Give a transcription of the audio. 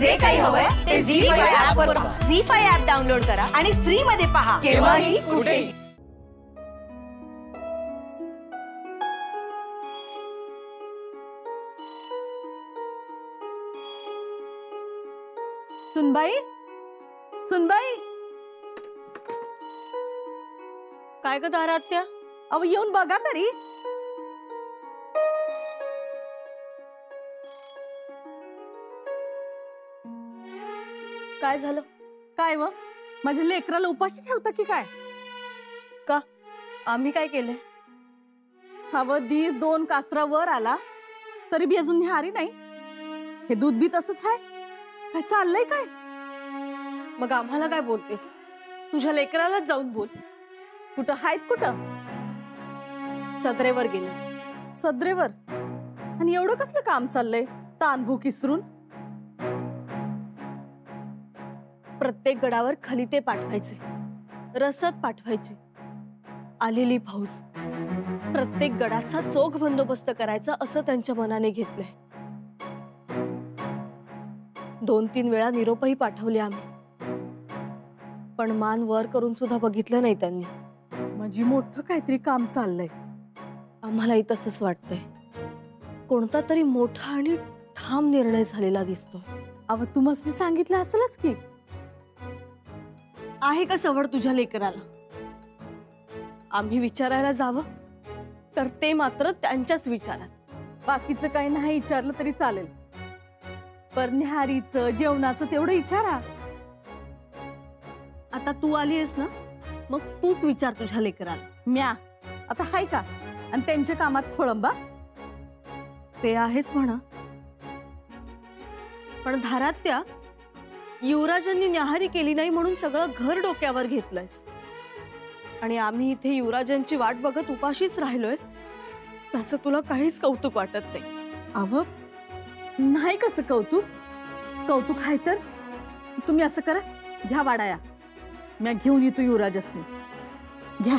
जे काही हवंय ते झी5 ऍप वर पहा. झी5 ऍप डाउनलोड करा आणि फ्री मध्ये पहा केव्हाही कुठेही. सुनबाई, सुनबाई, काय ग दारात्या? अहो येऊन बघा तरी. काय झालं? काय व माझ्या लेकराला उपाशी ठेवता की काय? का आम्ही काय केलंय? हवं दीस 2 कासरा वर आला तरी बी अजून निहारी नाही. हे दूध बी तसंच आहे. काय चाललंय काय? मग आम्हाला काय बोलतेस? तुझ्या लेकरालाच जाऊन बोल. कुठं आहेत कुठं? सदरेवर गेले. सदरेवर? आणि एवढं कसलं काम चाललंय तानभूक इसरून? प्रत्येक गडावर खलिते पाठवायचे, रसद पाठवायची, आलेली फौज, प्रत्येक गडाचा चोख बंदोबस्त करायचा असं त्यांच्या मनाने घेतलंय. 2-3 वेळा निरोपही पाठवले आम्ही, पण मान वर करून सुद्धा बघितलं नाही त्यांनी. म्हणजे मोठं काहीतरी काम चाललंय. आम्हालाही तसंच वाटतंय. कोणता तरी मोठा आणि ठाम निर्णय झालेला दिसतो. अव तू मस्त सांगितलं असेलच की. आहे का सवड तुझ्या लेकराला? आम्ही विचारायला जावं तर ते मात्र त्यांच्याच विचारात. बाकीचं काही नाही विचारलं तरी चालेल, पण निहारीचं जेवणाचं तेवढं विचारा. आता तू आली आहेस ना, मग तूच विचार तुझ्या लेकराला. म्या आता हाय का आणि त्यांच्या कामात खोळंबा? ते आहेच म्हणा, पण धारात्या, युवराजांनी न्याहारी केली नाही म्हणून सगळं घर डोक्यावर घेतलंयस आणि आम्ही इथे युवराजांची वाट बघत उपाशीच राहिलोय. त्याचं तुला काहीच कौतुक वाटत नाही. अव नाही कसं कौतुक? कौतुक आहे तर तुम्ही असं करा, घ्या वाडाया, मी घेऊन येतो युवराजसने. घ्या.